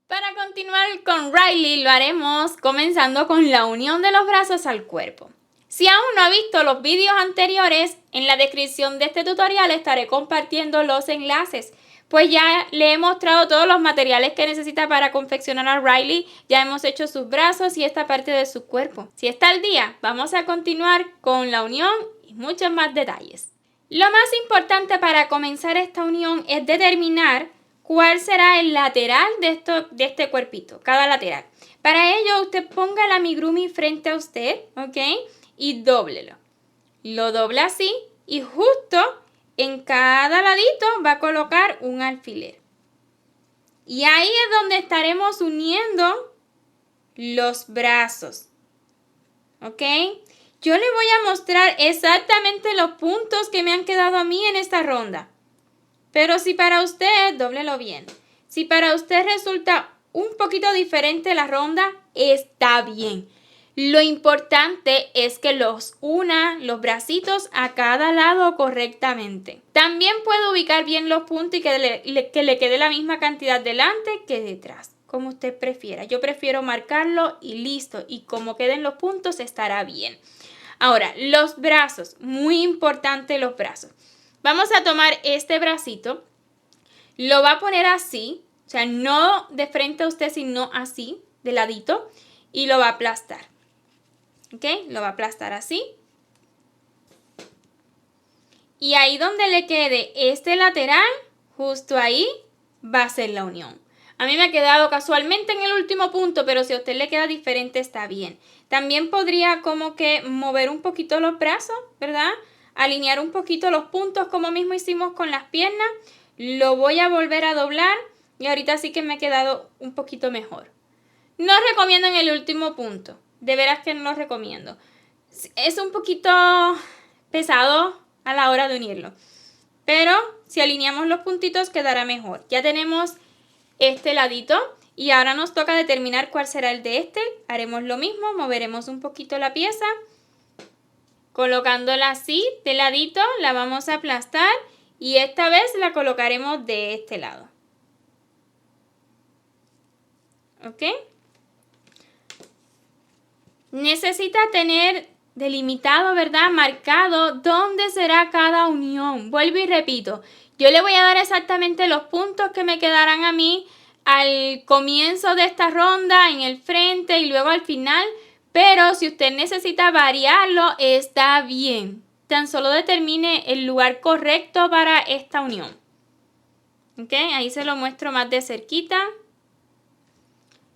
Para continuar con Riley lo haremos comenzando con la unión de los brazos al cuerpo. Si aún no ha visto los vídeos anteriores, en la descripción de este tutorial estaré compartiendo los enlaces, pues ya le he mostrado todos los materiales que necesita para confeccionar a Riley, ya hemos hecho sus brazos y esta parte de su cuerpo. Si está al día, vamos a continuar con la unión y muchos más detalles. Lo más importante para comenzar esta unión es determinar cuál será el lateral de este cuerpito, cada lateral. Para ello, usted ponga el amigurumi frente a usted, ¿ok? Y dóblelo. Lo dobla así y justo en cada ladito va a colocar un alfiler. Y ahí es donde estaremos uniendo los brazos, ¿ok? Yo le voy a mostrar exactamente los puntos que me han quedado a mí en esta ronda. Pero si para usted, dóblelo bien. Si para usted resulta un poquito diferente la ronda, está bien. Lo importante es que los los bracitos a cada lado correctamente. También puede ubicar bien los puntos y que le quede la misma cantidad delante que detrás, como usted prefiera. Yo prefiero marcarlo y listo. Y como queden los puntos estará bien. Ahora, los brazos, muy importante los brazos. Vamos a tomar este bracito, lo va a poner así, o sea, no de frente a usted, sino así, de ladito, y lo va a aplastar. ¿Ok? Lo va a aplastar así. Y ahí donde le quede este lateral, justo ahí, va a ser la unión. A mí me ha quedado casualmente en el último punto, pero si a usted le queda diferente está bien. También podría como que mover un poquito los brazos, ¿verdad? Alinear un poquito los puntos como mismo hicimos con las piernas. Lo voy a volver a doblar y ahorita sí que me ha quedado un poquito mejor. No recomiendo en el último punto. De veras que no lo recomiendo. Es un poquito pesado a la hora de unirlo. Pero si alineamos los puntitos quedará mejor. Ya tenemos este ladito y ahora nos toca determinar cuál será el de este. Haremos lo mismo, moveremos un poquito la pieza. Colocándola así de ladito, la vamos a aplastar y esta vez la colocaremos de este lado. ¿Ok? Necesita tener delimitado, ¿verdad? Marcado dónde será cada unión. Vuelvo y repito, yo le voy a dar exactamente los puntos que me quedarán a mí al comienzo de esta ronda, en el frente y luego al final. Pero si usted necesita variarlo, está bien. Tan solo determine el lugar correcto para esta unión. ¿Ok? Ahí se lo muestro más de cerquita.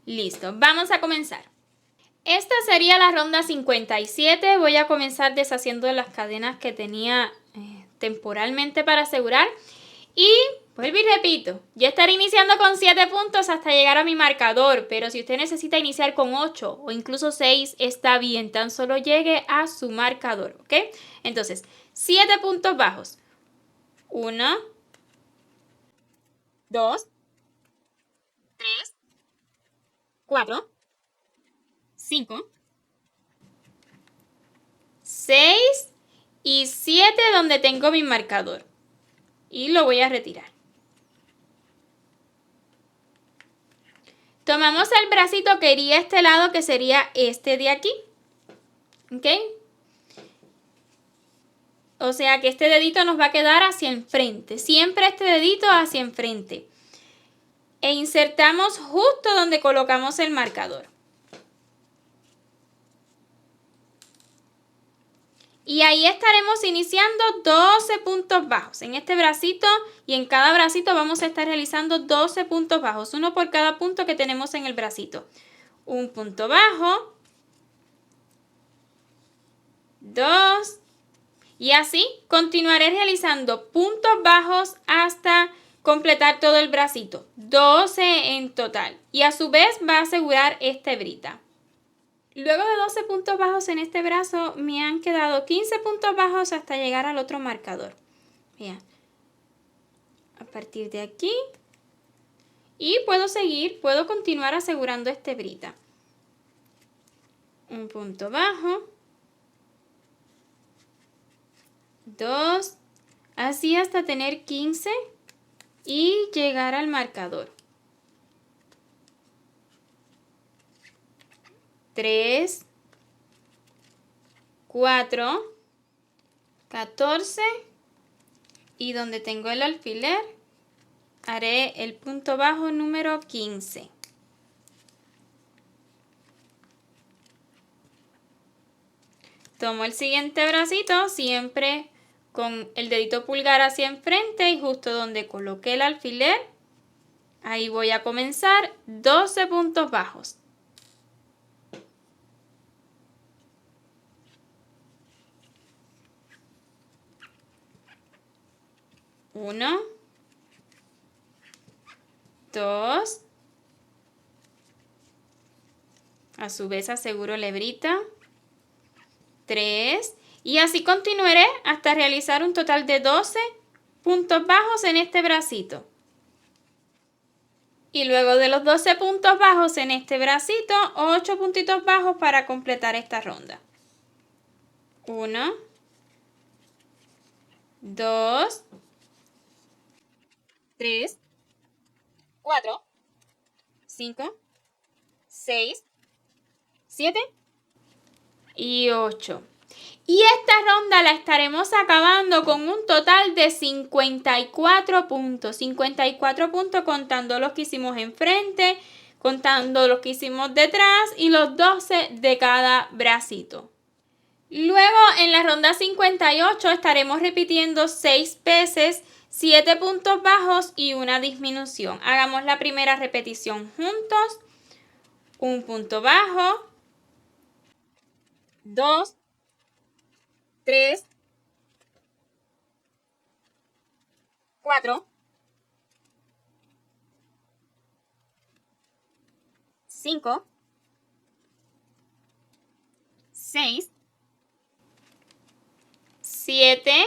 Listo, vamos a comenzar. Esta sería la ronda 57. Voy a comenzar deshaciendo las cadenas que tenía temporalmente para asegurar. Y vuelvo y repito, yo estaré iniciando con 7 puntos hasta llegar a mi marcador. Pero si usted necesita iniciar con 8 o incluso 6, está bien. Tan solo llegue a su marcador, ¿ok? Entonces, 7 puntos bajos. 1, 2, 3, 4, 5, 6 y 7 donde tengo mi marcador. Y lo voy a retirar. Tomamos el bracito que iría a este lado, que sería este de aquí. ¿Ok? O sea que este dedito nos va a quedar hacia enfrente. Siempre este dedito hacia enfrente. E insertamos justo donde colocamos el marcador. Y ahí estaremos iniciando 12 puntos bajos. En este bracito y en cada bracito vamos a estar realizando 12 puntos bajos. Uno por cada punto que tenemos en el bracito. Un punto bajo. 2. Y así continuaré realizando puntos bajos hasta completar todo el bracito. 12 en total. Y a su vez va a asegurar esta hebrita. Luego de 12 puntos bajos en este brazo, me han quedado 15 puntos bajos hasta llegar al otro marcador. Vean. A partir de aquí. Y puedo seguir, puedo continuar asegurando esta hebrita. Un punto bajo. 2. Así hasta tener 15 y llegar al marcador. 3, 4, 14 y donde tengo el alfiler haré el punto bajo número 15. Tomo el siguiente bracito siempre con el dedito pulgar hacia enfrente y justo donde coloqué el alfiler, ahí voy a comenzar 12 puntos bajos. Uno, 2, a su vez aseguro la hebrita, 3 y así continuaré hasta realizar un total de 12 puntos bajos en este bracito. Y luego de los 12 puntos bajos en este bracito, 8 puntitos bajos para completar esta ronda. 1, 2, 3, 4, 5, 6, 7 y 8. Y esta ronda la estaremos acabando con un total de 54 puntos. 54 puntos contando los que hicimos enfrente, contando los que hicimos detrás y los 12 de cada bracito. Luego en la ronda 58 estaremos repitiendo 6 veces, 7 puntos bajos y una disminución. Hagamos la primera repetición juntos. Un punto bajo, 2, 3, 4, 5, 6, 7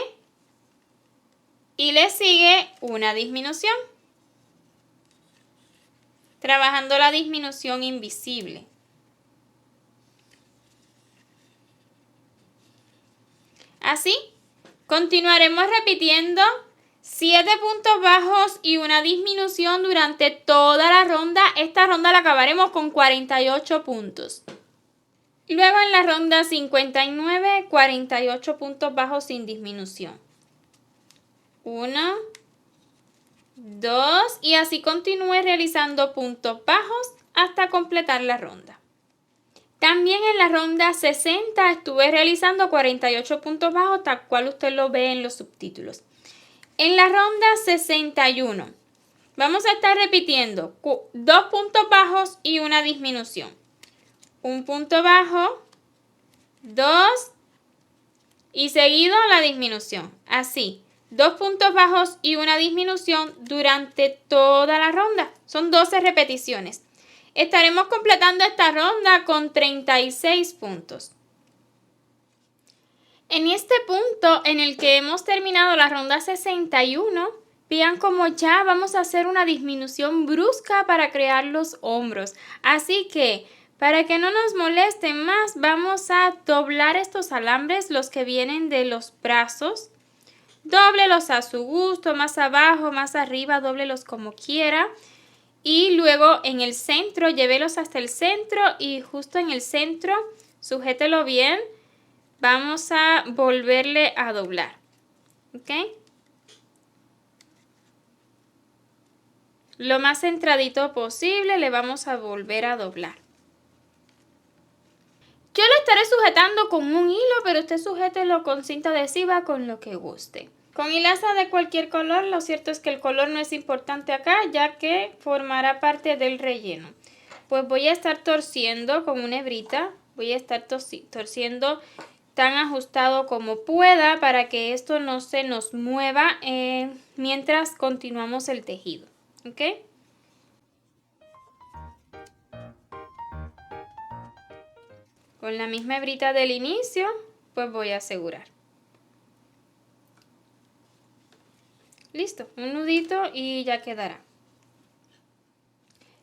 y le sigue una disminución. Trabajando la disminución invisible. Así, continuaremos repitiendo 7 puntos bajos y una disminución durante toda la ronda. Esta ronda la acabaremos con 48 puntos. Luego en la ronda 59, 48 puntos bajos sin disminución. 1, 2 y así continúe realizando puntos bajos hasta completar la ronda. También en la ronda 60 estuve realizando 48 puntos bajos, tal cual usted lo ve en los subtítulos. En la ronda 61 vamos a estar repitiendo 2 puntos bajos y una disminución. Un punto bajo, 2 y seguido la disminución. Así, 2 puntos bajos y una disminución durante toda la ronda. Son 12 repeticiones. Estaremos completando esta ronda con 36 puntos. En este punto en el que hemos terminado la ronda 61, vean como ya vamos a hacer una disminución brusca para crear los hombros. Así que, para que no nos molesten más, vamos a doblar estos alambres, los que vienen de los brazos. Dóblelos a su gusto, más abajo, más arriba, dóblelos como quiera. Y luego en el centro, llévelos hasta el centro y justo en el centro, sujételo bien. Vamos a volverle a doblar. ¿Ok? Lo más centradito posible le vamos a volver a doblar. Yo lo estaré sujetando con un hilo, pero usted sujételo con cinta adhesiva con lo que guste. Con hilaza de cualquier color, lo cierto es que el color no es importante acá, ya que formará parte del relleno. Pues voy a estar torciendo con una hebrita, voy a estar torciendo tan ajustado como pueda para que esto no se nos mueva mientras continuamos el tejido. ¿Ok? Con la misma hebrita del inicio, pues voy a asegurar. Listo, un nudito y ya quedará.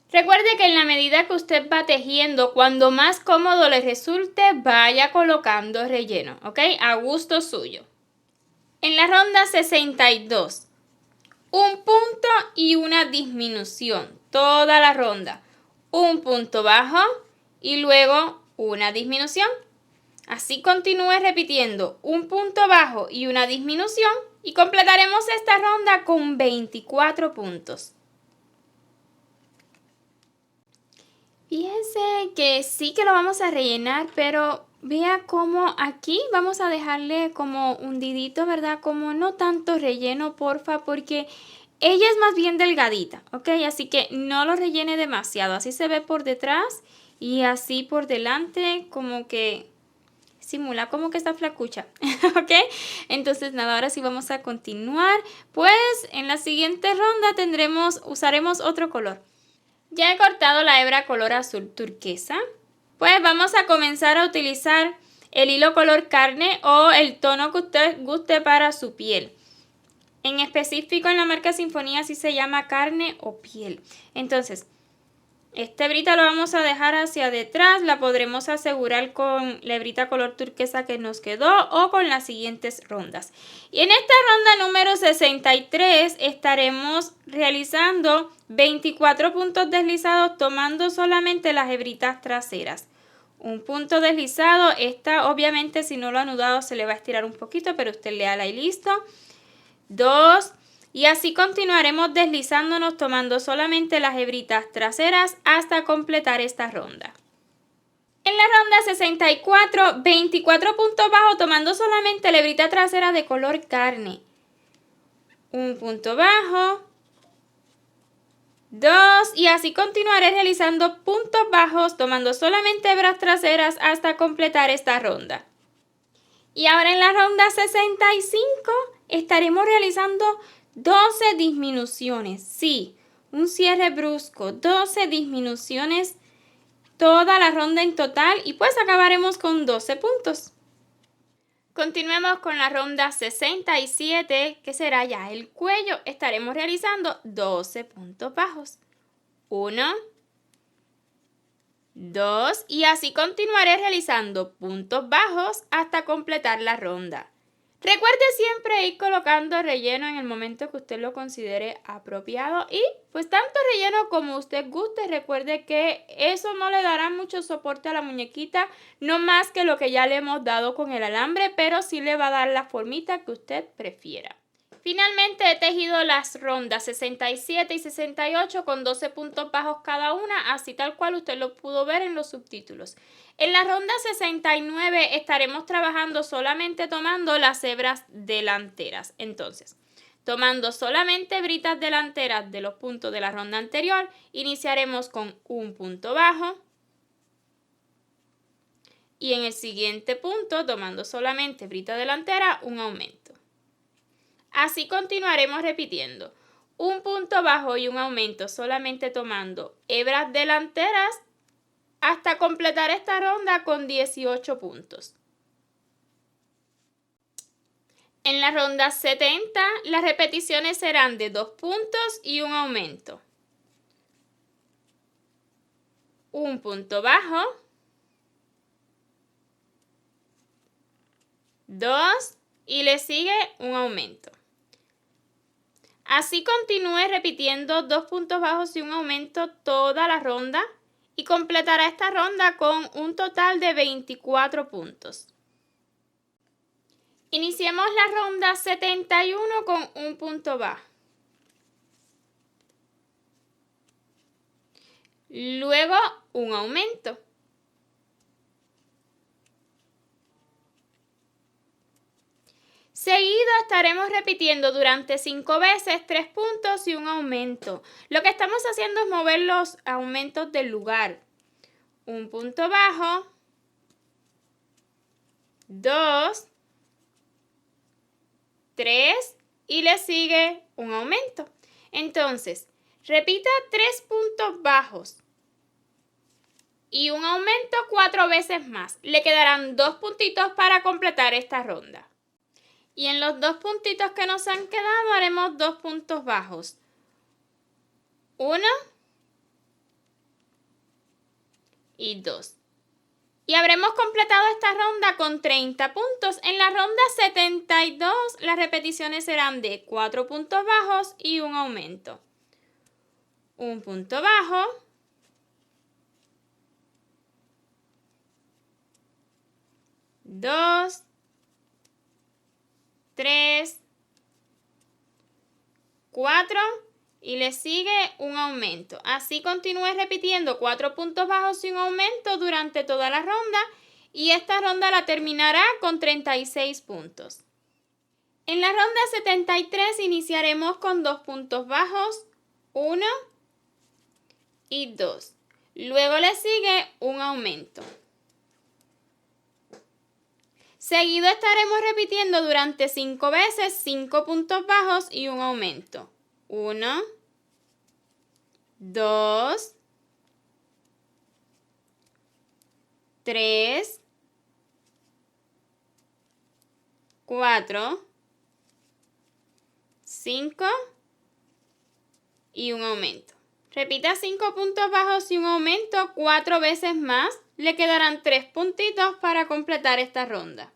Recuerde que en la medida que usted va tejiendo, cuando más cómodo le resulte, vaya colocando relleno, ¿ok? A gusto suyo. En la ronda 62, un punto y una disminución, toda la ronda. Un punto bajo y luego una disminución. Así continúe repitiendo un punto bajo y una disminución y completaremos esta ronda con 24 puntos. Fíjense que sí que lo vamos a rellenar, pero vea cómo aquí vamos a dejarle como hundidito, ¿verdad? Como no tanto relleno, porfa, porque ella es más bien delgadita, ¿ok? Así que no lo rellene demasiado. Así se ve por detrás y así por delante, como que simula como que está flacucha, ¿ok? Entonces nada, ahora sí vamos a continuar. Pues en la siguiente ronda usaremos otro color. Ya he cortado la hebra color azul turquesa. Pues vamos a comenzar a utilizar el hilo color carne o el tono que usted guste para su piel. En específico en la marca Sinfonía sí se llama carne o piel. Entonces, esta hebrita lo vamos a dejar hacia detrás. La podremos asegurar con la hebrita color turquesa que nos quedó o con las siguientes rondas. Y en esta ronda número 63 estaremos realizando 24 puntos deslizados tomando solamente las hebritas traseras. Un punto deslizado, esta obviamente si no lo ha anudado se le va a estirar un poquito, pero usted léala y listo. 2, y así continuaremos deslizándonos tomando solamente las hebritas traseras hasta completar esta ronda. En la ronda 64, 24 puntos bajos tomando solamente la hebrita trasera de color carne. Un punto bajo, 2, y así continuaré realizando puntos bajos tomando solamente hebras traseras hasta completar esta ronda. Y ahora en la ronda 65 estaremos realizando 12 disminuciones. Sí, un cierre brusco, 12 disminuciones toda la ronda en total y pues acabaremos con 12 puntos. Continuemos con la ronda 67, que será ya el cuello. Estaremos realizando 12 puntos bajos. 1, 2, y así continuaré realizando puntos bajos hasta completar la ronda. Recuerde siempre ir colocando relleno en el momento que usted lo considere apropiado y pues tanto relleno como usted guste. Recuerde que eso no le dará mucho soporte a la muñequita, no más que lo que ya le hemos dado con el alambre, pero sí le va a dar la formita que usted prefiera. Finalmente he tejido las rondas 67 y 68 con 12 puntos bajos cada una, así tal cual usted lo pudo ver en los subtítulos. En la ronda 69 estaremos trabajando solamente tomando las hebras delanteras. Entonces, tomando solamente hebritas delanteras de los puntos de la ronda anterior, iniciaremos con un punto bajo. Y en el siguiente punto, tomando solamente hebrita delantera, un aumento. Así continuaremos repitiendo un punto bajo y un aumento solamente tomando hebras delanteras hasta completar esta ronda con 18 puntos. En la ronda 70 las repeticiones serán de 2 puntos y un aumento. Un punto bajo, 2 y le sigue un aumento. Así continúe repitiendo 2 puntos bajos y un aumento toda la ronda y completará esta ronda con un total de 24 puntos. Iniciemos la ronda 71 con un punto bajo. Luego un aumento. Seguido estaremos repitiendo durante 5 veces 3 puntos y un aumento. Lo que estamos haciendo es mover los aumentos del lugar. Un punto bajo, 2, 3 y le sigue un aumento. Entonces, repita 3 puntos bajos y un aumento 4 veces más. Le quedarán 2 puntitos para completar esta ronda. Y en los 2 puntitos que nos han quedado haremos 2 puntos bajos. 1 y 2. Y habremos completado esta ronda con 30 puntos. En la ronda 72 las repeticiones serán de 4 puntos bajos y un aumento. Un punto bajo. 2, 3, 4 y le sigue un aumento. Así continúe repitiendo 4 puntos bajos y un aumento durante toda la ronda y esta ronda la terminará con 36 puntos. En la ronda 73 iniciaremos con 2 puntos bajos, 1 y 2. Luego le sigue un aumento. Seguido estaremos repitiendo durante 5 veces 5 puntos bajos y un aumento. 1, 2, 3, 4, 5 y un aumento. Repita 5 puntos bajos y un aumento 4 veces más. Le quedarán 3 puntitos para completar esta ronda.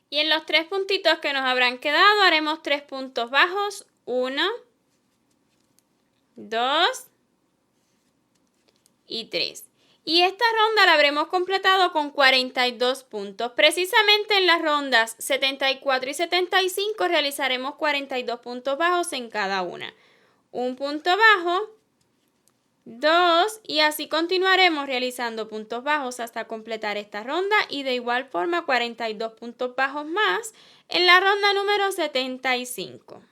Y en los 3 puntitos que nos habrán quedado haremos 3 puntos bajos. 1, 2 y 3. Y esta ronda la habremos completado con 42 puntos. Precisamente en las rondas 74 y 75 realizaremos 42 puntos bajos en cada una. Un punto bajo, 2 y así continuaremos realizando puntos bajos hasta completar esta ronda y de igual forma 42 puntos bajos más en la ronda número 75.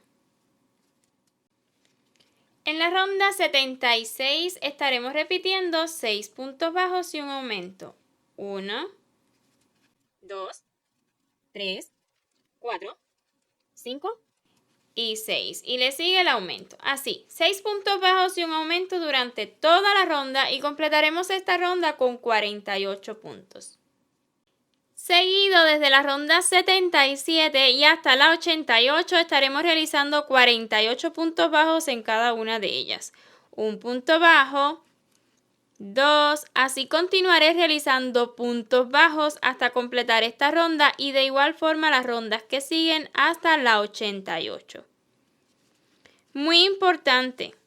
En la ronda 76 estaremos repitiendo 6 puntos bajos y un aumento. 1, 2, 3, 4, 5 y 6. Y le sigue el aumento. Así, 6 puntos bajos y un aumento durante toda la ronda y completaremos esta ronda con 48 puntos. Seguido desde la ronda 77 y hasta la 88 estaremos realizando 48 puntos bajos en cada una de ellas. Un punto bajo, 2, así continuaré realizando puntos bajos hasta completar esta ronda y de igual forma las rondas que siguen hasta la 88. Muy importante,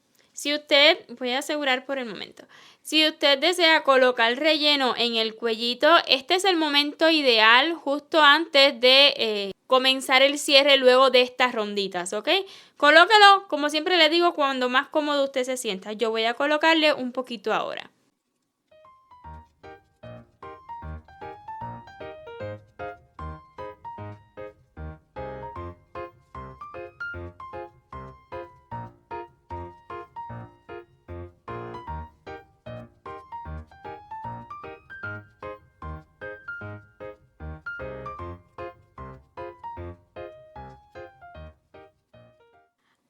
voy a asegurar por el momento, si usted desea colocar relleno en el cuellito, este es el momento ideal justo antes de comenzar el cierre luego de estas ronditas, ¿ok? Colóquelo, como siempre le digo, cuando más cómodo usted se sienta. Yo voy a colocarle un poquito ahora.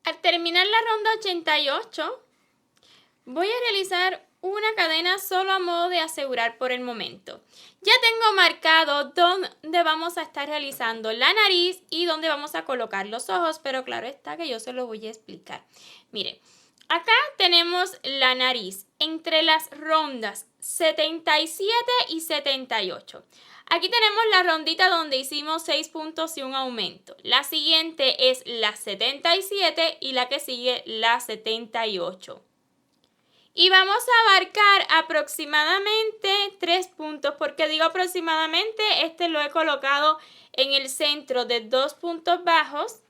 Al terminar la ronda 88, voy a realizar una cadena solo a modo de asegurar por el momento. Ya tengo marcado dónde vamos a estar realizando la nariz y dónde vamos a colocar los ojos, pero claro está que yo se lo voy a explicar. Mire, acá tenemos la nariz entre las rondas 77 y 78. Aquí tenemos la rondita donde hicimos 6 puntos y un aumento. La siguiente es la 77 y la que sigue la 78. Y vamos a abarcar aproximadamente 3 puntos. ¿Por qué digo aproximadamente? Este lo he colocado en el centro de 2 puntos bajos.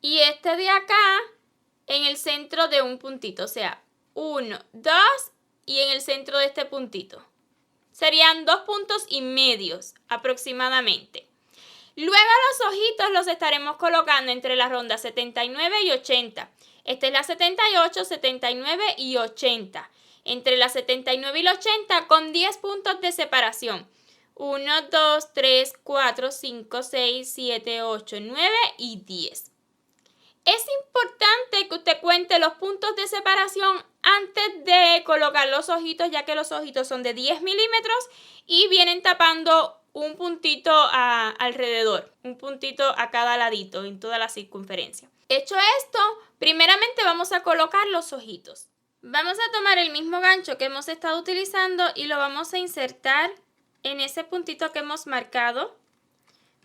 Y este de acá en el centro de un puntito. O sea, 1, 2 y en el centro de este puntito. Serían 2 puntos y medios aproximadamente. Luego los ojitos los estaremos colocando entre las rondas 79 y 80. Esta es la 78, 79 y 80. Entre la 79 y la 80 con 10 puntos de separación. 1, 2, 3, 4, 5, 6, 7, 8, 9 y 10. Es importante que usted cuente los puntos de separación antes de colocar los ojitos, ya que los ojitos son de 10 milímetros y vienen tapando un puntito alrededor, un puntito a cada ladito en toda la circunferencia. Hecho esto, primeramente vamos a colocar los ojitos. Vamos a tomar el mismo gancho que hemos estado utilizando y lo vamos a insertar en ese puntito que hemos marcado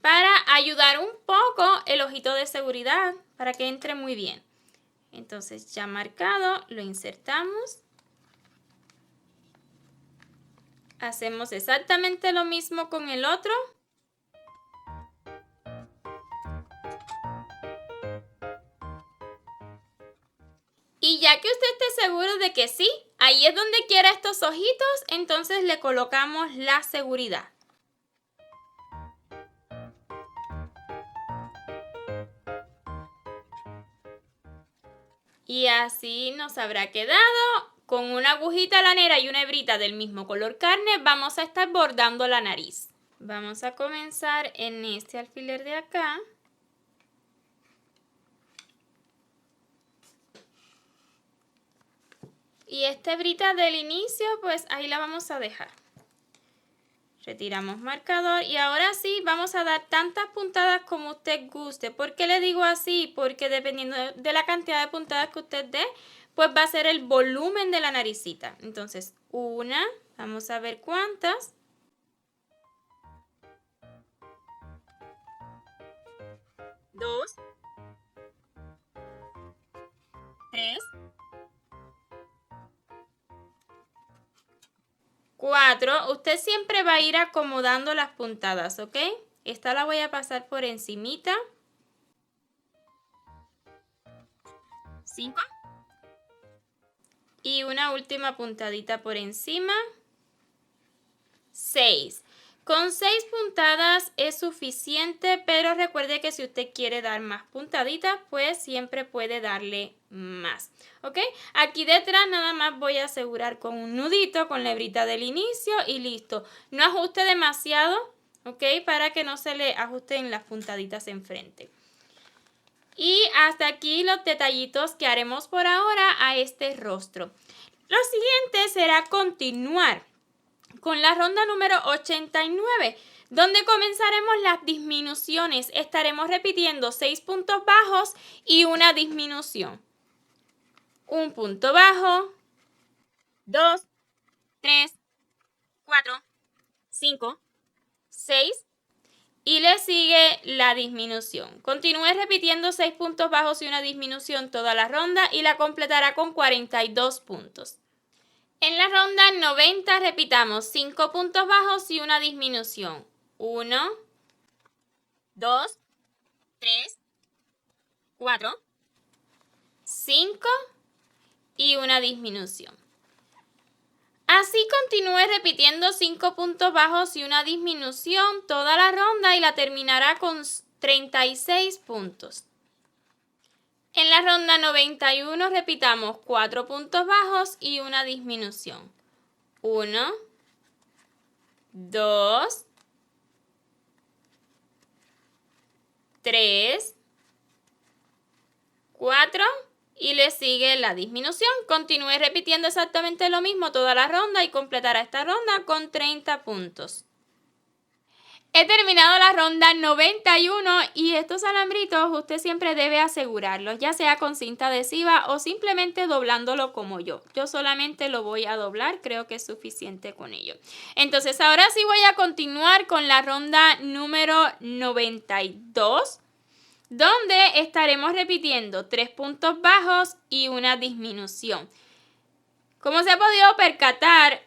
para ayudar un poco el ojito de seguridad para que entre muy bien. Entonces ya marcado, lo insertamos. Hacemos exactamente lo mismo con el otro. Y ya que usted esté seguro de que sí, ahí es donde quiera estos ojitos, entonces le colocamos la seguridad. Y así nos habrá quedado. Con una agujita lanera y una hebrita del mismo color carne vamos a estar bordando la nariz. Vamos a comenzar en este alfiler de acá. Y esta hebrita del inicio, pues ahí la vamos a dejar. Retiramos marcador y ahora sí vamos a dar tantas puntadas como usted guste. ¿Por qué le digo así? Porque dependiendo de la cantidad de puntadas que usted dé, pues va a ser el volumen de la naricita. Entonces, una, vamos a ver cuántas. 2, 3, 4. Usted siempre va a ir acomodando las puntadas, ¿ok? Esta la voy a pasar por encimita. 5. Y una última puntadita por encima. 6. Con 6 puntadas es suficiente, pero recuerde que si usted quiere dar más puntaditas, pues siempre puede darle más, ¿ok? Aquí detrás nada más voy a asegurar con un nudito, con la hebrita del inicio y listo. No ajuste demasiado, ¿ok? Para que no se le ajusten las puntaditas enfrente. Y hasta aquí los detallitos que haremos por ahora a este rostro. Lo siguiente será continuar con la ronda número 89, donde comenzaremos las disminuciones. Estaremos repitiendo 6 puntos bajos y una disminución. Un punto bajo, 2, 3, 4, 5, 6 y le sigue la disminución. Continúe repitiendo 6 puntos bajos y una disminución toda la ronda y la completará con 42 puntos. En la ronda 90 repitamos 5 puntos bajos y una disminución. 1, 2, 3, 4, 5 y una disminución. Así continúe repitiendo 5 puntos bajos y una disminución toda la ronda y la terminará con 36 puntos. En la ronda 91 repitamos 4 puntos bajos y una disminución. 1, 2, 3, 4 y le sigue la disminución. Continúe repitiendo exactamente lo mismo toda la ronda y completará esta ronda con 30 puntos. He terminado la ronda 91 y estos alambritos usted siempre debe asegurarlos, ya sea con cinta adhesiva o simplemente doblándolo como yo. Yo solamente lo voy a doblar, creo que es suficiente con ello. Entonces ahora sí voy a continuar con la ronda número 92, donde estaremos repitiendo 3 puntos bajos y una disminución. Como se ha podido percatar,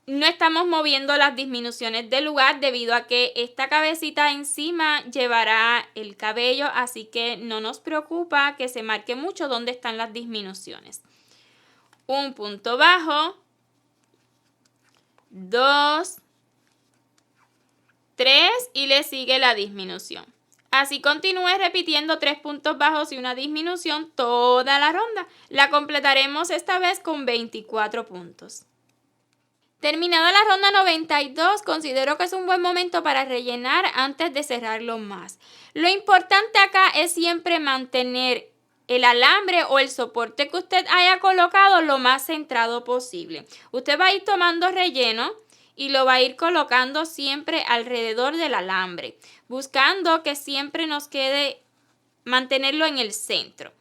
no estamos moviendo las disminuciones del lugar debido a que esta cabecita encima llevará el cabello, así que no nos preocupa que se marque mucho dónde están las disminuciones. Un punto bajo, 2, 3 y le sigue la disminución. Así continúe repitiendo 3 puntos bajos y una disminución toda la ronda. La completaremos esta vez con 24 puntos. Terminada la ronda 92, considero que es un buen momento para rellenar antes de cerrarlo más. Lo importante acá es siempre mantener el alambre o el soporte que usted haya colocado lo más centrado posible. Usted va a ir tomando relleno y lo va a ir colocando siempre alrededor del alambre, buscando que siempre nos quede mantenerlo en el centro.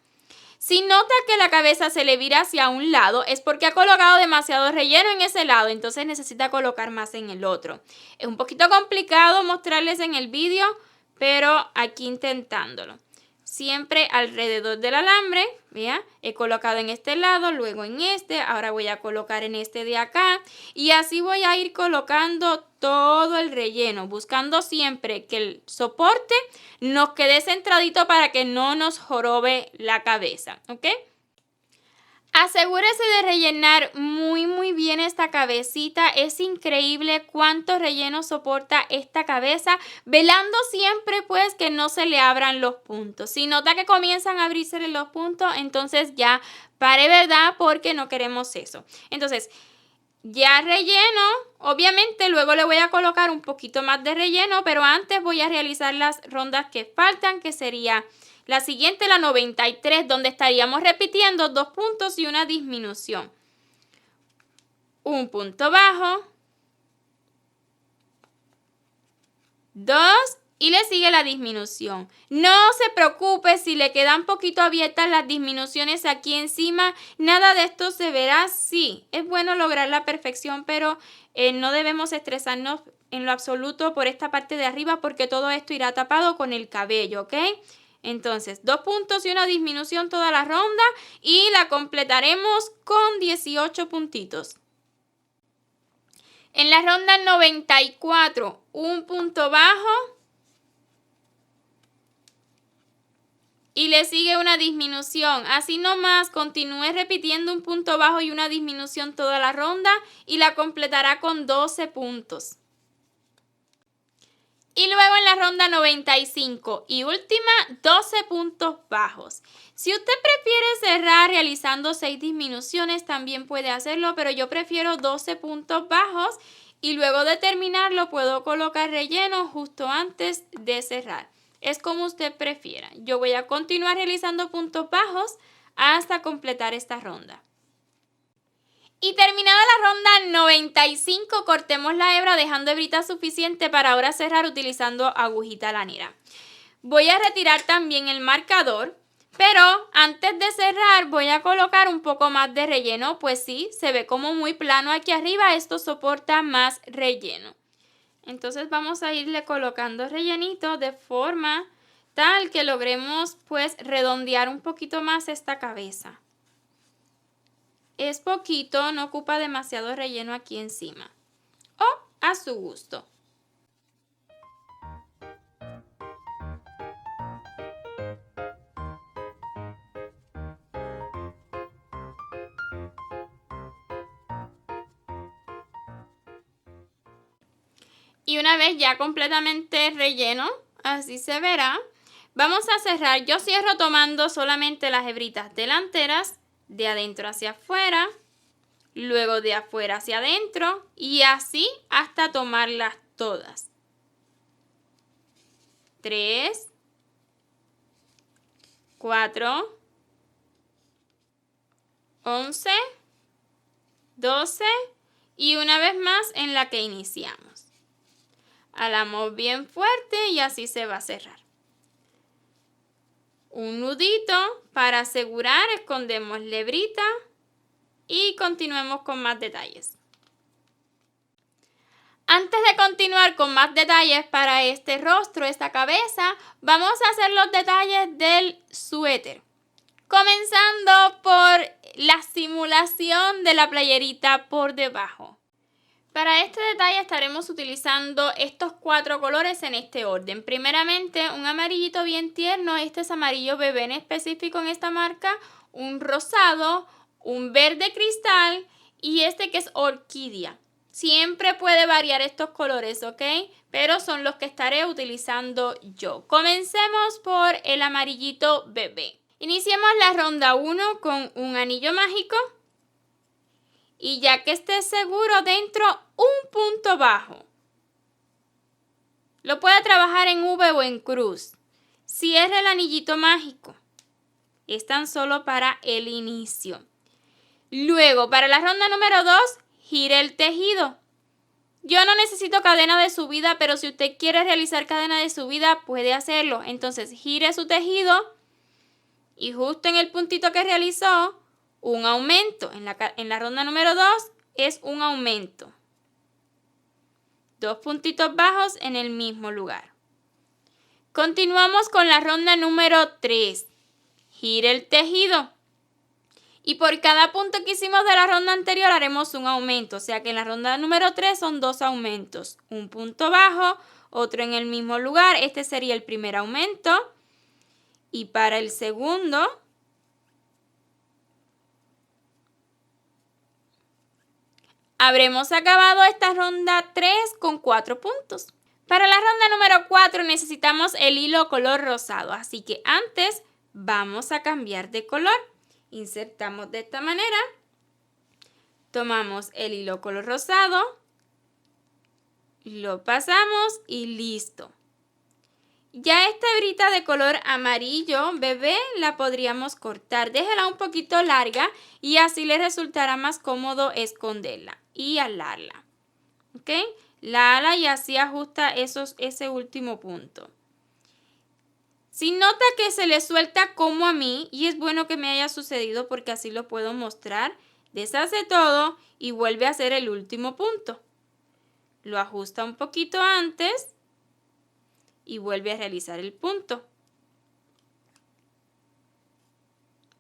Si nota que la cabeza se le vira hacia un lado, es porque ha colocado demasiado relleno en ese lado, entonces necesita colocar más en el otro. Es un poquito complicado mostrarles en el vídeo, pero aquí intentándolo. siempre alrededor del alambre, ¿vea? He colocado en este lado, luego en este, ahora voy a colocar en este de acá y así voy a ir colocando todo el relleno, buscando siempre que el soporte nos quede centradito para que no nos jorobe la cabeza, ¿ok? Asegúrese de rellenar muy bien esta cabecita. Es increíble cuánto relleno soporta esta cabeza, velando siempre pues que no se le abran los puntos. Si nota que comienzan a abrirse los puntos, entonces ya pare, ¿verdad? Porque no queremos eso. Entonces, ya relleno, obviamente luego le voy a colocar un poquito más de relleno, pero antes voy a realizar las rondas que faltan, que sería la siguiente, la 93, donde estaríamos repitiendo 2 puntos y una disminución. Un punto bajo, 2 y le sigue la disminución. No se preocupe si le quedan un poquito abiertas las disminuciones aquí encima, nada de esto se verá. Sí, es bueno lograr la perfección, pero no debemos estresarnos en lo absoluto por esta parte de arriba porque todo esto irá tapado con el cabello, ¿ok? Entonces, 2 puntos y una disminución toda la ronda y la completaremos con 18 puntitos. En la ronda 94, un punto bajo y le sigue una disminución. Así nomás, continúe repitiendo un punto bajo y una disminución toda la ronda y la completará con 12 puntos. Y luego en la ronda 95 y última, 12 puntos bajos. Si usted prefiere cerrar realizando 6 disminuciones, también puede hacerlo, pero yo prefiero 12 puntos bajos y luego de terminarlo puedo colocar relleno justo antes de cerrar. Es como usted prefiera. Yo voy a continuar realizando puntos bajos hasta completar esta ronda. Y terminada la ronda 95, cortemos la hebra dejando hebrita suficiente para ahora cerrar utilizando agujita lanera. Voy a retirar también el marcador, pero antes de cerrar voy a colocar un poco más de relleno, pues sí, se ve como muy plano aquí arriba, esto soporta más relleno. Entonces vamos a irle colocando rellenito de forma tal que logremos pues redondear un poquito más esta cabeza. Es poquito, no ocupa demasiado relleno aquí encima. O a su gusto. Y una vez ya completamente relleno, así se verá, vamos a cerrar. Yo cierro tomando solamente las hebritas delanteras, de adentro hacia afuera, luego de afuera hacia adentro y así hasta tomarlas todas. 3, 4, 11, 12 y una vez más en la que iniciamos. Jalamos bien fuerte y así se va a cerrar. Un nudito para asegurar, escondemos la hebrita y continuemos con más detalles. Antes de continuar con más detalles para este rostro, esta cabeza, vamos a hacer los detalles del suéter. Comenzando por la simulación de la playerita por debajo. Para este detalle estaremos utilizando estos 4 colores en este orden. Primeramente, un amarillito bien tierno, este es amarillo bebé en específico en esta marca, un rosado, un verde cristal y este que es orquídea. Siempre puede variar estos colores, ¿ok? Pero son los que estaré utilizando yo. Comencemos por el amarillito bebé. Iniciemos la ronda 1 con un anillo mágico. Y ya que esté seguro dentro, un punto bajo. Lo puede trabajar en V o en cruz. Cierre el anillito mágico. Es tan solo para el inicio. Luego, para la ronda número 2, gire el tejido. Yo no necesito cadena de subida, pero si usted quiere realizar cadena de subida, puede hacerlo. Entonces, gire su tejido y justo en el puntito que realizó, un aumento. En la ronda número 2 es un aumento. 2 puntitos bajos en el mismo lugar. Continuamos con la ronda número 3. Gire el tejido. Y por cada punto que hicimos de la ronda anterior haremos un aumento. O sea que en la ronda número 3 son 2 aumentos. Un punto bajo, otro en el mismo lugar. Este sería el primer aumento. Y para el segundo, habremos acabado esta ronda 3 con 4 puntos. Para la ronda número 4 necesitamos el hilo color rosado. Así que antes vamos a cambiar de color. Insertamos de esta manera. Tomamos el hilo color rosado. Lo pasamos y listo. Ya esta hebrita de color amarillo bebé la podríamos cortar. Déjela un poquito larga y así le resultará más cómodo esconderla y alarla. ¿Ok? La ala y así ajusta ese último punto. Si nota que se le suelta como a mí, y es bueno que me haya sucedido porque así lo puedo mostrar, deshace todo y vuelve a hacer el último punto. Lo ajusta un poquito antes y vuelve a realizar el punto.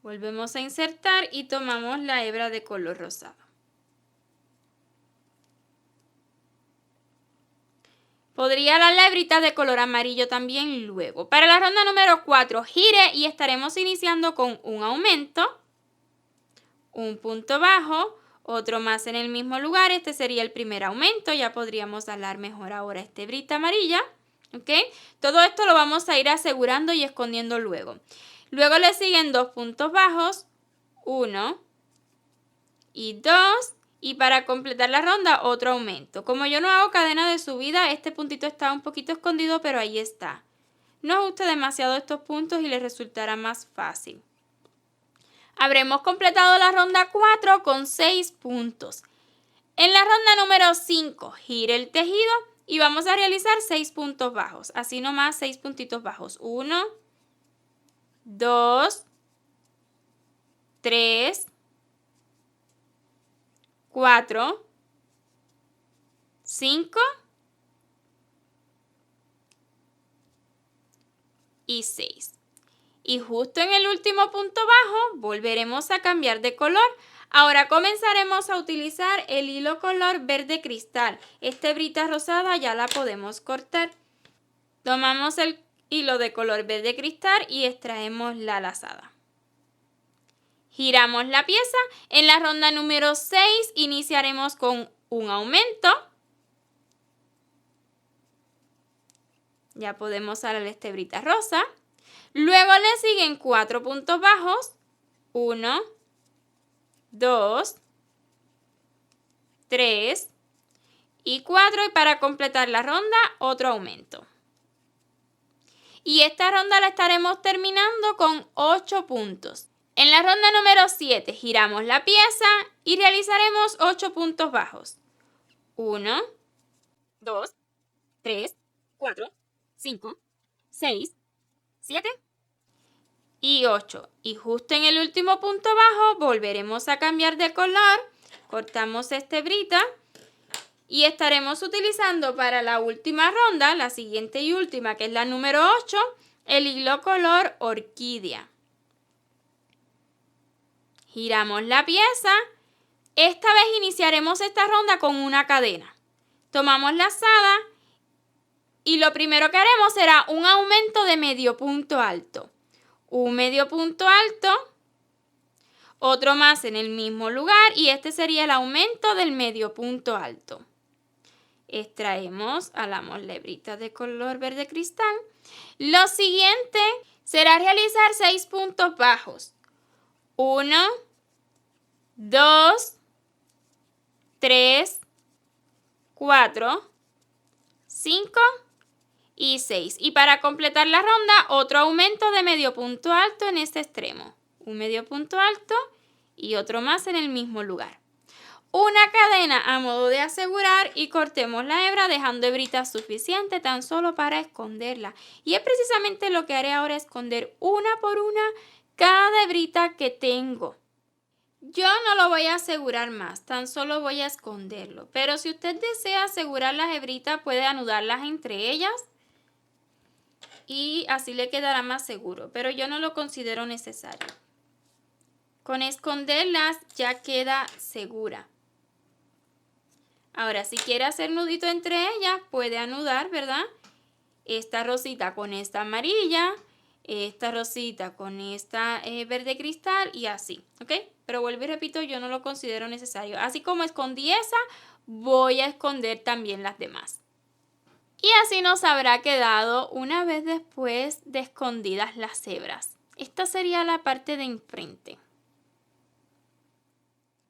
Volvemos a insertar y tomamos la hebra de color rosado. Podría dar la hebrita de color amarillo también luego. Para la ronda número 4, gire y estaremos iniciando con un aumento, un punto bajo, otro más en el mismo lugar. Este sería el primer aumento. Ya podríamos alar mejor ahora esta hebrita amarilla. ¿Ok? Todo esto lo vamos a ir asegurando y escondiendo luego. Luego le siguen 2 puntos bajos, 1 y 2. Y para completar la ronda, otro aumento. Como yo no hago cadena de subida, este puntito está un poquito escondido, pero ahí está. No ajuste demasiado estos puntos y les resultará más fácil. Habremos completado la ronda 4 con 6 puntos. En la ronda número 5, gire el tejido y vamos a realizar 6 puntos bajos. Así nomás 6 puntitos bajos. 1, 2, 3, 4, 5 y 6. Y justo en el último punto bajo volveremos a cambiar de color. Ahora comenzaremos a utilizar el hilo color verde cristal. Esta hebrita rosada ya la podemos cortar. Tomamos el hilo de color verde cristal y extraemos la lazada. Giramos la pieza. En la ronda número 6 iniciaremos con un aumento. Ya podemos alar esta hebrita rosa. Luego le siguen 4 puntos bajos. 1, 2, 3 y 4. Y para completar la ronda, otro aumento. Y esta ronda la estaremos terminando con 8 puntos. En la ronda número 7 giramos la pieza y realizaremos 8 puntos bajos. 1, 2, 3, 4, 5, 6, 7 y 8. Y justo en el último punto bajo volveremos a cambiar de color. Cortamos esta hebrita y estaremos utilizando para la última ronda, la siguiente y última, que es la número 8, el hilo color orquídea. Giramos la pieza. Esta vez iniciaremos esta ronda con una cadena. Tomamos la lazada y lo primero que haremos será un aumento de medio punto alto. Un medio punto alto, otro más en el mismo lugar y este sería el aumento del medio punto alto. Extraemos, alamos la hebrita de color verde cristal. Lo siguiente será realizar 6 puntos bajos. 1, 2, 3, 4, 5 y 6. Y para completar la ronda, otro aumento de medio punto alto en este extremo. Un medio punto alto y otro más en el mismo lugar. Una cadena a modo de asegurar y cortemos la hebra dejando hebrita suficiente tan solo para esconderla. Y es precisamente lo que haré ahora, esconder una por una cada hebrita que tengo. Yo no lo voy a asegurar más, tan solo voy a esconderlo. Pero si usted desea asegurar las hebritas, puede anudarlas entre ellas. y así le quedará más seguro, pero yo no lo considero necesario. Con esconderlas ya queda segura. Ahora, si quiere hacer nudito entre ellas, puede anudar, ¿verdad? Esta rosita con esta amarilla, esta rosita con esta verde cristal y así, ¿ok? Pero vuelvo y repito, yo no lo considero necesario. Así como escondí esa, voy a esconder también las demás. Y así nos habrá quedado una vez después de escondidas las hebras. Esta sería la parte de enfrente.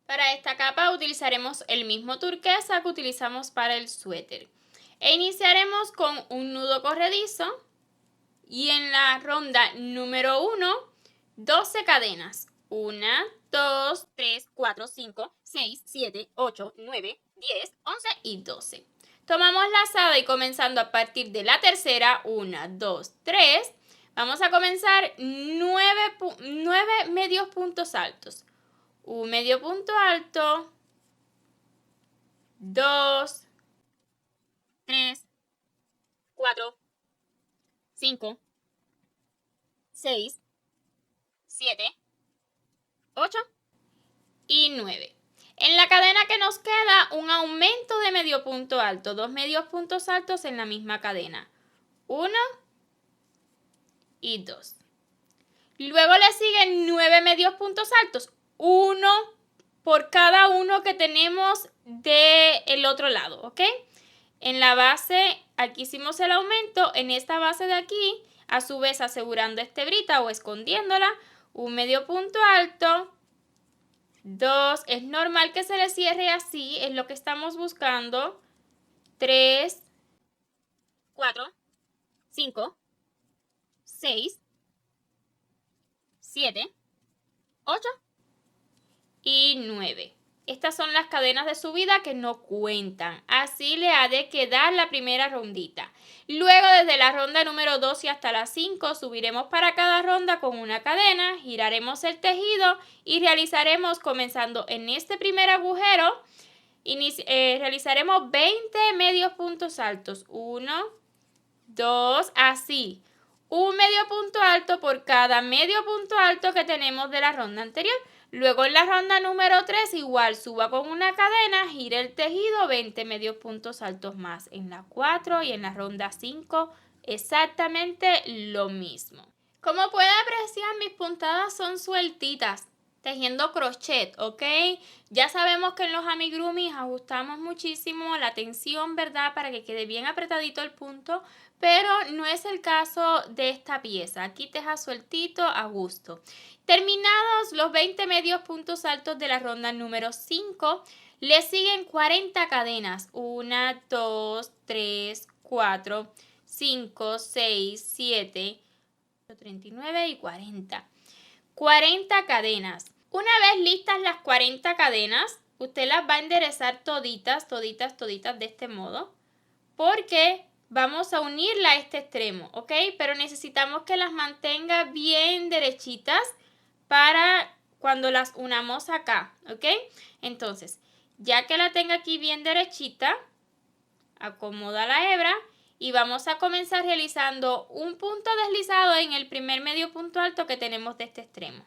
Para esta capa utilizaremos el mismo turquesa que utilizamos para el suéter. E iniciaremos con un nudo corredizo y en la ronda número 1, 12 cadenas. 1, 2, 3, 4, 5, 6, 7, 8, 9, 10, 11 y 12. Tomamos lazada y comenzando a partir de la tercera, 1, 2, 3, vamos a comenzar 9 medios puntos altos. Un medio punto alto, 2, 3, 4, 5, 6, 7, 8 y 9. En la cadena que nos queda un aumento de medio punto alto, 2 medios puntos altos en la misma cadena, 1 y 2. Luego le siguen 9 medios puntos altos, 1 por cada uno que tenemos del otro lado, ¿ok? En la base, aquí hicimos el aumento, en esta base de aquí, a su vez asegurando esta hebrita o escondiéndola, un medio punto alto, 2, es normal que se le cierre así, es lo que estamos buscando, 3, 4, 5, 6, 7, 8 y 9. Estas son las cadenas de subida que no cuentan. Así le ha de quedar la primera rondita. Luego desde la ronda número 2 y hasta la 5 subiremos para cada ronda con una cadena, giraremos el tejido y realizaremos comenzando en este primer agujero, realizaremos 20 medios puntos altos. 1, 2, así. Un medio punto alto por cada medio punto alto que tenemos de la ronda anterior. Luego en la ronda número 3 igual suba con una cadena, gire el tejido, 20 medios puntos altos más. En la 4 y en la ronda 5 exactamente lo mismo. Como pueden apreciar, mis puntadas son sueltitas, tejiendo crochet, ¿ok? Ya sabemos que en los amigurumis ajustamos muchísimo la tensión, ¿verdad? Para que quede bien apretadito el punto, pero no es el caso de esta pieza. Aquí teja sueltito a gusto. Terminados los 20 medios puntos altos de la ronda número 5, le siguen 40 cadenas. 1, 2, 3, 4, 5, 6, 7, 39 y 40. 40 cadenas. Una vez listas las 40 cadenas, usted las va a enderezar toditas de este modo, porque vamos a unirla a este extremo, ¿ok? Pero necesitamos que las mantenga bien derechitas para cuando las unamos acá, ¿ok? Entonces, ya que la tenga aquí bien derechita, acomoda la hebra y vamos a comenzar realizando un punto deslizado en el primer medio punto alto que tenemos de este extremo.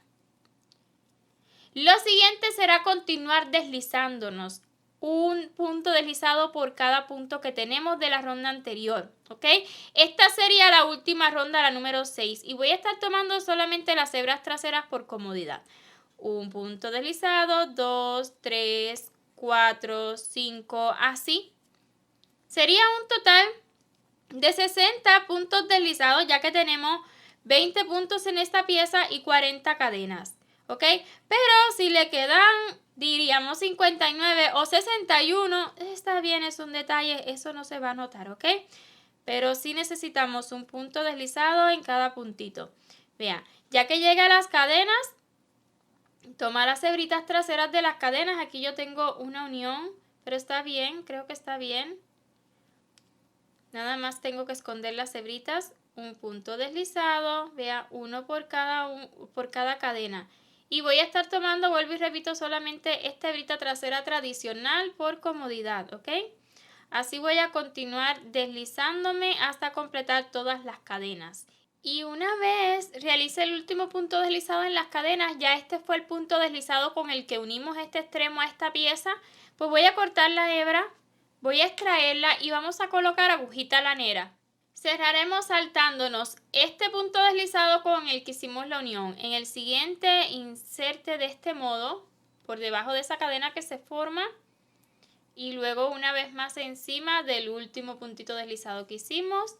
Lo siguiente será continuar deslizándonos un punto deslizado por cada punto que tenemos de la ronda anterior, ¿ok? Esta sería la última ronda, la número 6, y voy a estar tomando solamente las hebras traseras por comodidad. Un punto deslizado, 2, 3, 4, 5, así. Sería un total de 60 puntos deslizados, ya que tenemos 20 puntos en esta pieza y 40 cadenas, ¿ok? Pero si le quedan, diríamos 59 o 61, está bien, es un detalle, eso no se va a notar, ¿ok? Pero sí necesitamos un punto deslizado en cada puntito. Vean, ya que llega a las cadenas, toma las hebritas traseras de las cadenas. Aquí yo tengo una unión, pero está bien, creo que está bien. Nada más tengo que esconder las hebritas, un punto deslizado, vea, uno por cada cadena. Y voy a estar tomando, vuelvo y repito, solamente esta hebrita trasera tradicional por comodidad, ¿ok? Así voy a continuar deslizándome hasta completar todas las cadenas. Y una vez realice el último punto deslizado en las cadenas, ya este fue el punto deslizado con el que unimos este extremo a esta pieza, pues voy a cortar la hebra, voy a extraerla y vamos a colocar agujita lanera. Cerraremos saltándonos este punto deslizado con el que hicimos la unión. En el siguiente inserte de este modo por debajo de esa cadena que se forma y luego una vez más encima del último puntito deslizado que hicimos.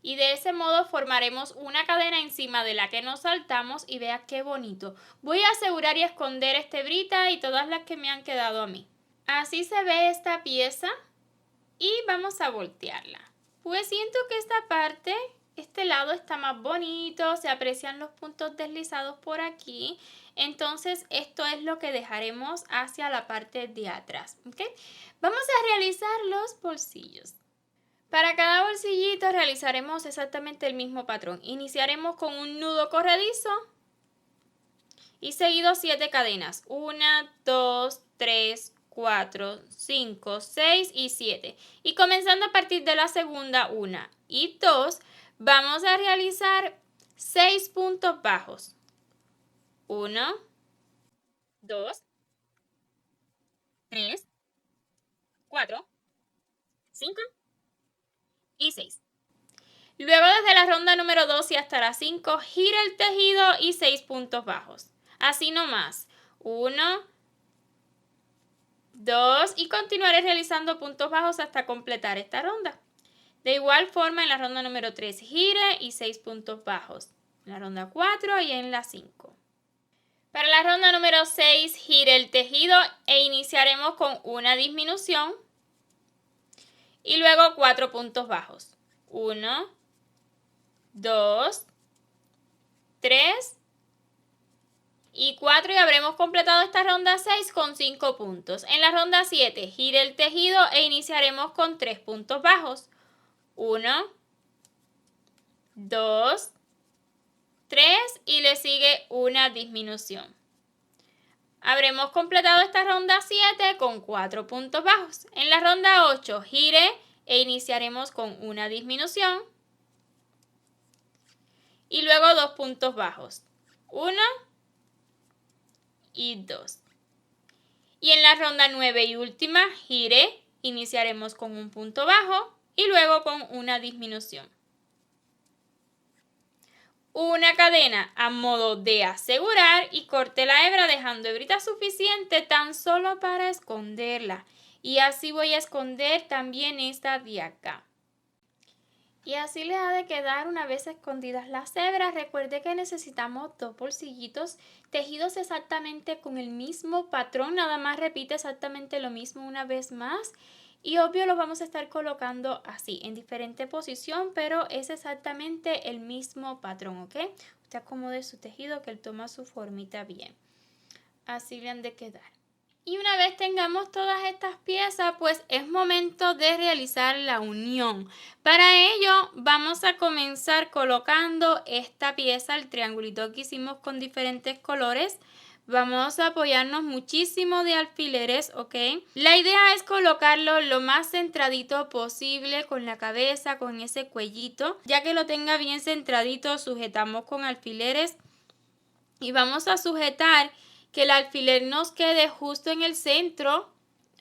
Y de ese modo formaremos una cadena encima de la que nos saltamos y vea qué bonito. Voy a asegurar y esconder esta hebrita y todas las que me han quedado a mí. Así se ve esta pieza y vamos a voltearla. Pues siento que esta parte, este lado está más bonito, se aprecian los puntos deslizados por aquí. Entonces esto es lo que dejaremos hacia la parte de atrás. ¿Okay? Vamos a realizar los bolsillos. Para cada bolsillito realizaremos exactamente el mismo patrón. Iniciaremos con un nudo corredizo y seguido 7 cadenas. 1, 2, 3, 4, 5, 6 y 7. Y comenzando a partir de la segunda 1 y 2, vamos a realizar 6 puntos bajos. 1, 2, 3, 4, 5 y 6. Luego desde la ronda número 2 y hasta la 5, gira el tejido y 6 puntos bajos. Así nomás. 1, 2 y continuaré realizando puntos bajos hasta completar esta ronda. De igual forma en la ronda número 3 gire y 6 puntos bajos. En la ronda 4 y en la 5. Para la ronda número 6 gire el tejido e iniciaremos con una disminución y luego 4 puntos bajos. 1, 2, 3 y 4 y habremos completado esta ronda 6 con 5 puntos. En la ronda 7 gire el tejido e iniciaremos con 3 puntos bajos. 1, 2, 3 y le sigue una disminución. Habremos completado esta ronda 7 con 4 puntos bajos. En la ronda 8 gire e iniciaremos con una disminución y luego 2 puntos bajos. 1 y 2. Y en la ronda 9 y última gire, iniciaremos con un punto bajo y luego con una disminución. Una cadena a modo de asegurar y corte la hebra dejando hebrita suficiente tan solo para esconderla. Y así voy a esconder también esta de acá. Y así le ha de quedar una vez escondidas las hebras. Recuerde que necesitamos 2 bolsillitos tejidos exactamente con el mismo patrón. Nada más repite exactamente lo mismo una vez más. Y obvio lo vamos a estar colocando así, en diferente posición, pero es exactamente el mismo patrón, ¿ok? Usted acomode su tejido que él toma su formita bien. Así le han de quedar. Y una vez tengamos todas estas piezas, pues es momento de realizar la unión. Para ello vamos a comenzar colocando esta pieza, el triangulito que hicimos con diferentes colores. Vamos a apoyarnos muchísimo de alfileres, ¿ok? La idea es colocarlo lo más centradito posible con la cabeza, con ese cuellito. Ya que lo tenga bien centradito, sujetamos con alfileres y vamos a sujetar que el alfiler nos quede justo en el centro.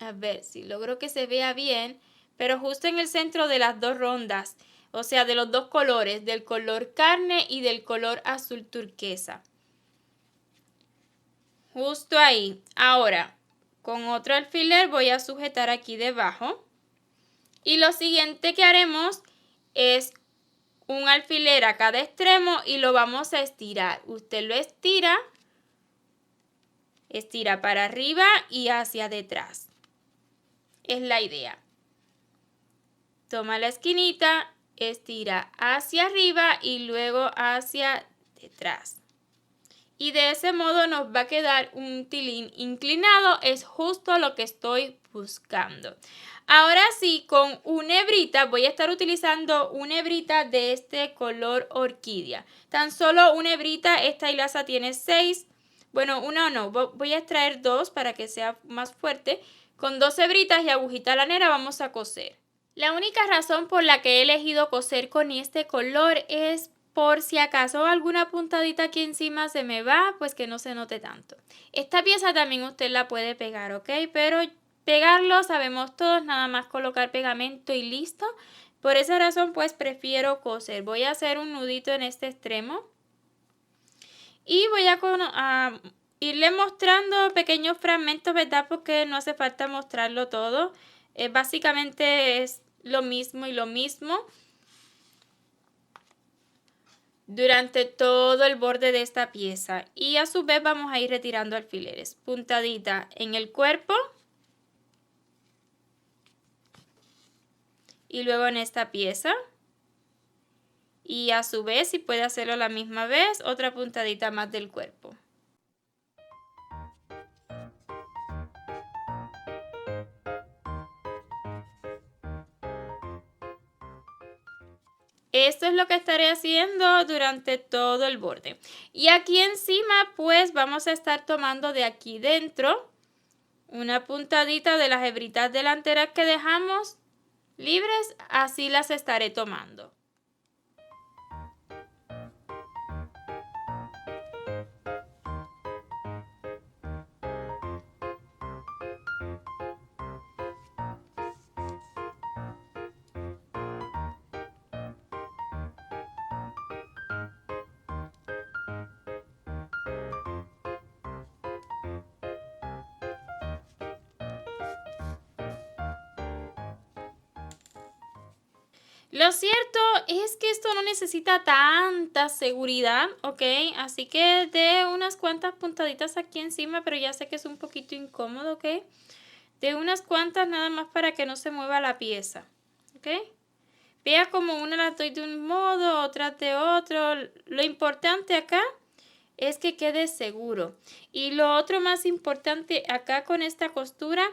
A ver si logro que se vea bien, pero justo en el centro de las 2 rondas, o sea, de los 2 colores, del color carne y del color azul turquesa. Justo ahí. Ahora, con otro alfiler voy a sujetar aquí debajo. Y lo siguiente que haremos es un alfiler a cada extremo y lo vamos a estirar. Usted lo estira para arriba y hacia detrás. Es la idea. Toma la esquinita, estira hacia arriba y luego hacia detrás. Y de ese modo nos va a quedar un tilín inclinado. Es justo lo que estoy buscando. Ahora sí, con una hebrita, voy a estar utilizando una hebrita de este color orquídea. Tan solo una hebrita, esta hilaza tiene 6. Bueno, una no, voy a extraer 2 para que sea más fuerte. Con 2 hebritas y agujita lanera vamos a coser. La única razón por la que he elegido coser con este color es por si acaso alguna puntadita aquí encima se me va, pues que no se note tanto. Esta pieza también usted la puede pegar, ¿ok? Pero pegarlo sabemos todos, nada más colocar pegamento y listo. Por esa razón pues prefiero coser. Voy a hacer un nudito en este extremo. Y voy a irle mostrando pequeños fragmentos, ¿verdad? Porque no hace falta mostrarlo todo. Básicamente es lo mismo y lo mismo durante todo el borde de esta pieza. Y a su vez vamos a ir retirando alfileres. Puntadita en el cuerpo. Y luego en esta pieza. Y a su vez, si puede hacerlo a la misma vez, otra puntadita más del cuerpo. Esto es lo que estaré haciendo durante todo el borde. Y aquí encima pues vamos a estar tomando de aquí dentro una puntadita de las hebritas delanteras que dejamos libres, así las estaré tomando. Lo cierto es que esto no necesita tanta seguridad, ¿ok? Así que de unas cuantas puntaditas aquí encima, pero ya sé que es un poquito incómodo, ¿ok? De unas cuantas nada más para que no se mueva la pieza, ¿ok? Vea como una la doy de un modo, otra de otro. Lo importante acá es que quede seguro. Y lo otro más importante acá con esta costura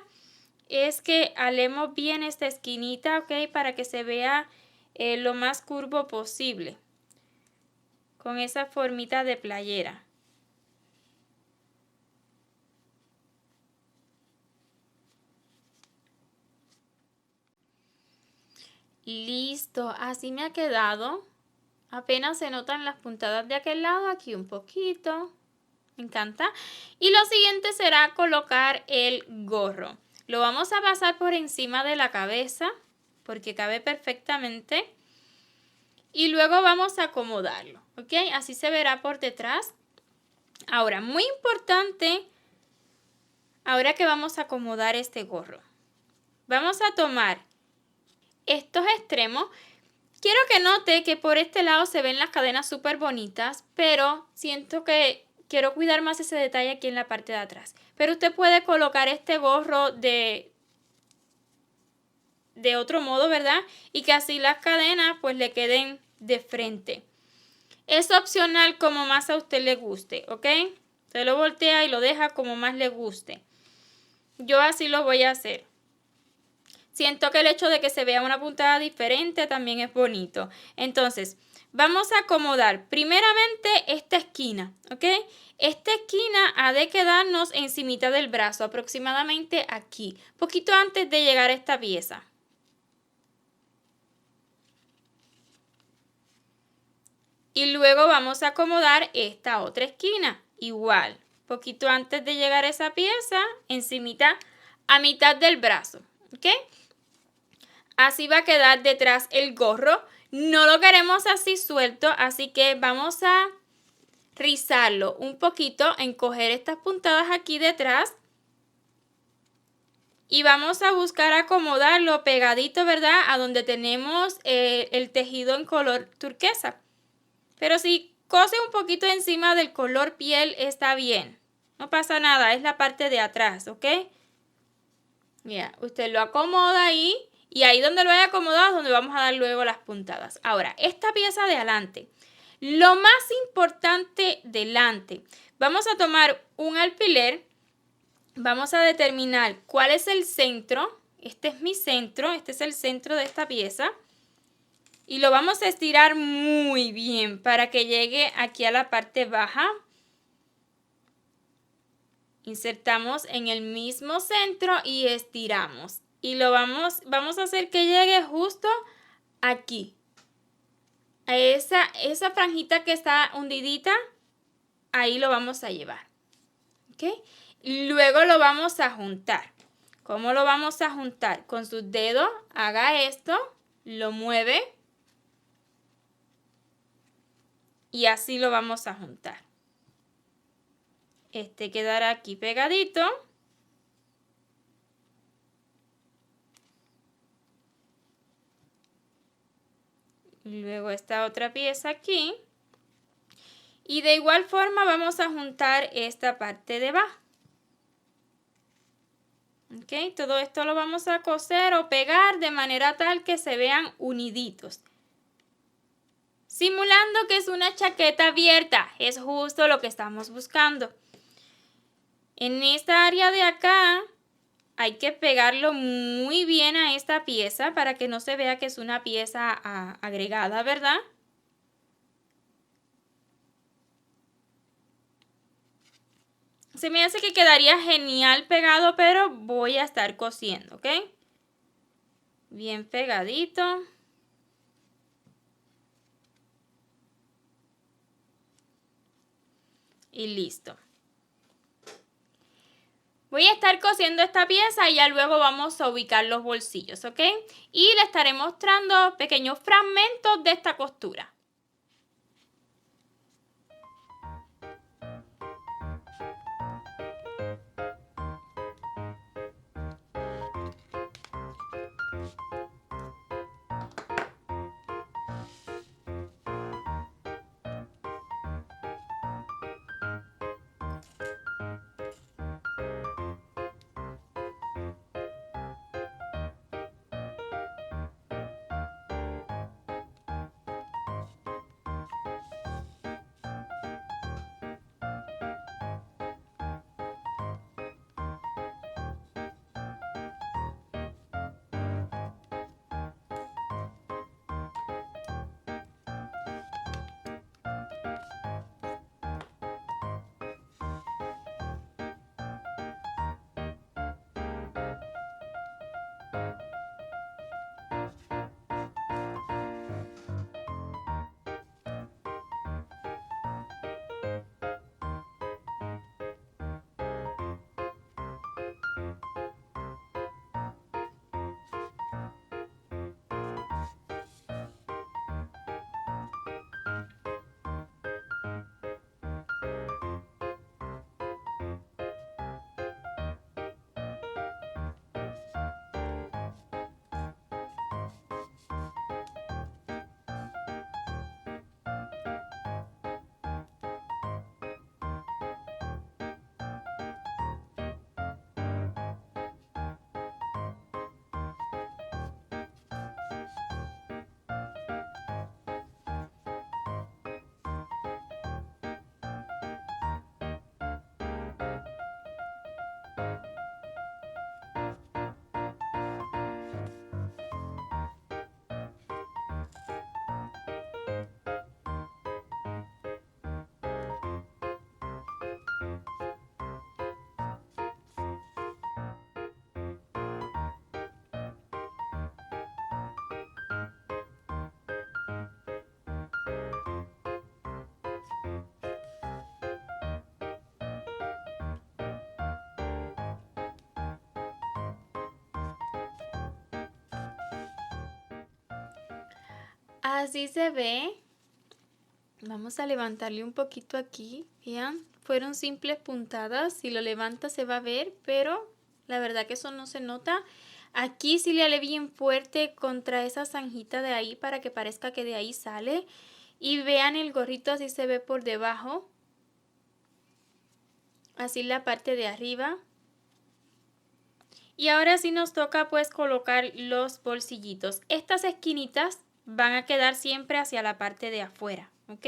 es que alemos bien esta esquinita, ¿ok? Para que se vea lo más curvo posible. Con esa formita de playera. Listo, así me ha quedado. Apenas se notan las puntadas de aquel lado, aquí un poquito. Me encanta. Y lo siguiente será colocar el gorro. Lo vamos a pasar por encima de la cabeza porque cabe perfectamente. Y luego vamos a acomodarlo, ¿ok? Así se verá por detrás. Ahora, muy importante, ahora que vamos a acomodar este gorro. Vamos a tomar estos extremos. Quiero que note que por este lado se ven las cadenas súper bonitas, pero siento que quiero cuidar más ese detalle aquí en la parte de atrás. Pero usted puede colocar este gorro de otro modo, ¿verdad? Y que así las cadenas pues le queden de frente. Es opcional como más a usted le guste, ¿ok? Usted lo voltea y lo deja como más le guste. Yo así lo voy a hacer. Siento que el hecho de que se vea una puntada diferente también es bonito. Entonces, vamos a acomodar primeramente esta esquina, ¿ok? Esta esquina ha de quedarnos encimita del brazo, aproximadamente aquí, poquito antes de llegar a esta pieza. Y luego vamos a acomodar esta otra esquina, igual, poquito antes de llegar a esa pieza, encimita a mitad del brazo, ¿ok? Así va a quedar detrás el gorro. No lo queremos así suelto, así que vamos a rizarlo un poquito, encoger estas puntadas aquí detrás. Y vamos a buscar acomodarlo pegadito, ¿verdad? A donde tenemos el tejido en color turquesa. Pero si cose un poquito encima del color piel está bien. No pasa nada, es la parte de atrás, ¿ok? Mira, usted lo acomoda ahí. Y ahí donde lo haya acomodado es donde vamos a dar luego las puntadas. Ahora, esta pieza de adelante. Lo más importante delante. Vamos a tomar un alfiler. Vamos a determinar cuál es el centro. Este es mi centro. Este es el centro de esta pieza. Y lo vamos a estirar muy bien para que llegue aquí a la parte baja. Insertamos en el mismo centro y estiramos. Y lo vamos a hacer que llegue justo aquí. A esa franjita que está hundidita, ahí lo vamos a llevar. ¿Ok? Luego lo vamos a juntar. ¿Cómo lo vamos a juntar? Con sus dedos, haga esto, lo mueve y así lo vamos a juntar. Este quedará aquí pegadito. Luego esta otra pieza aquí. Y de igual forma vamos a juntar esta parte de abajo. ¿Ok? Todo esto lo vamos a coser o pegar de manera tal que se vean uniditos. Simulando que es una chaqueta abierta. Es justo lo que estamos buscando. En esta área de acá hay que pegarlo muy bien a esta pieza para que no se vea que es una pieza agregada, ¿verdad? Se me hace que quedaría genial pegado, pero voy a estar cosiendo, ¿ok? Bien pegadito. Y listo. Voy a estar cosiendo esta pieza y ya luego vamos a ubicar los bolsillos, ¿ok? Y le estaré mostrando pequeños fragmentos de esta costura. Así se ve. Vamos a levantarle un poquito aquí. Vean, fueron simples puntadas. Si lo levanta se va a ver, pero la verdad que eso no se nota. Aquí sí le haré bien fuerte contra esa zanjita de ahí para que parezca que de ahí sale. Y vean el gorrito, así se ve por debajo. Así la parte de arriba. Y ahora sí nos toca pues colocar los bolsillitos. Estas esquinitas van a quedar siempre hacia la parte de afuera, ¿ok?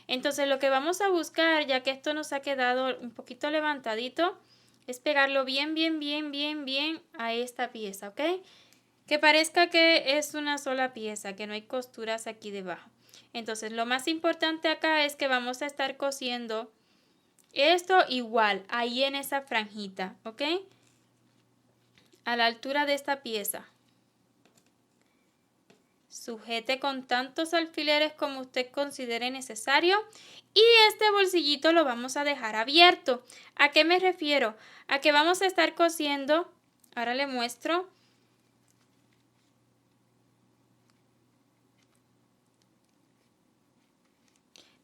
Entonces lo que vamos a buscar, ya que esto nos ha quedado un poquito levantadito, es pegarlo bien, bien, bien, bien, bien a esta pieza, ¿ok? Que parezca que es una sola pieza, que no hay costuras aquí debajo. Entonces lo más importante acá es que vamos a estar cosiendo Esto igual, ahí en esa franjita, ¿ok? A la altura de esta pieza. Sujete con tantos alfileres como usted considere necesario y este bolsillito lo vamos a dejar abierto. ¿A qué me refiero? A que vamos a estar cosiendo, ahora le muestro.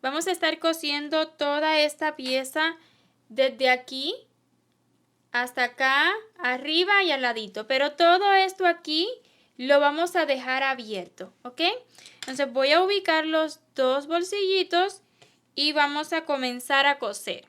Vamos a estar cosiendo toda esta pieza desde aquí hasta acá, arriba y al ladito, pero todo esto aquí lo vamos a dejar abierto, ¿ok? Entonces voy a ubicar los dos bolsillitos y vamos a comenzar a coser.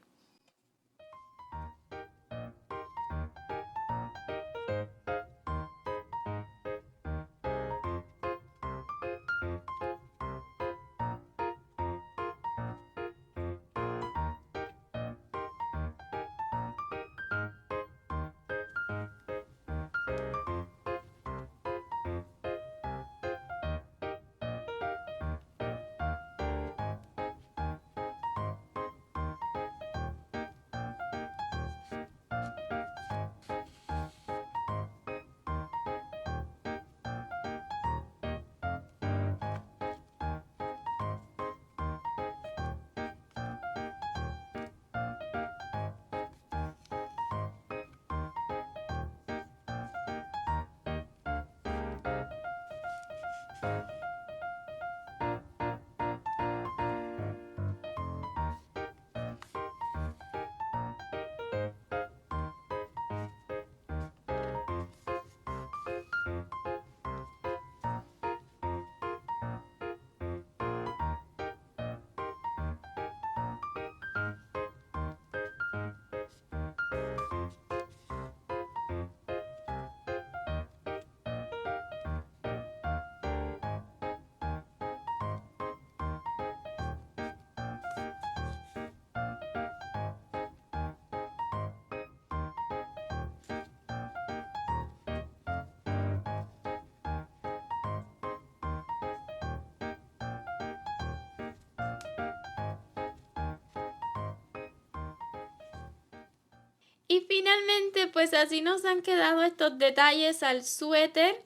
Y finalmente, pues así nos han quedado estos detalles al suéter.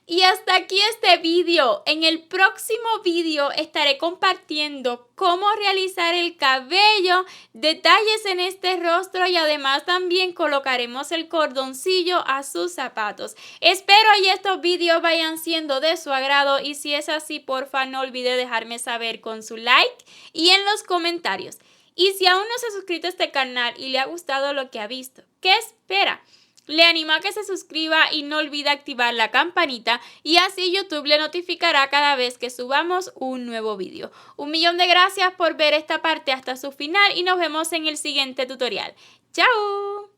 Y hasta aquí este vídeo. En el próximo vídeo estaré compartiendo cómo realizar el cabello, detalles en este rostro y además también colocaremos el cordoncillo a sus zapatos. Espero y estos vídeos vayan siendo de su agrado y si es así, porfa no olvide dejarme saber con su like y en los comentarios. Y si aún no se ha suscrito a este canal y le ha gustado lo que ha visto, ¿qué espera? Le animo a que se suscriba y no olvide activar la campanita y así YouTube le notificará cada vez que subamos un nuevo vídeo. Un millón de gracias por ver esta parte hasta su final y nos vemos en el siguiente tutorial. ¡Chao!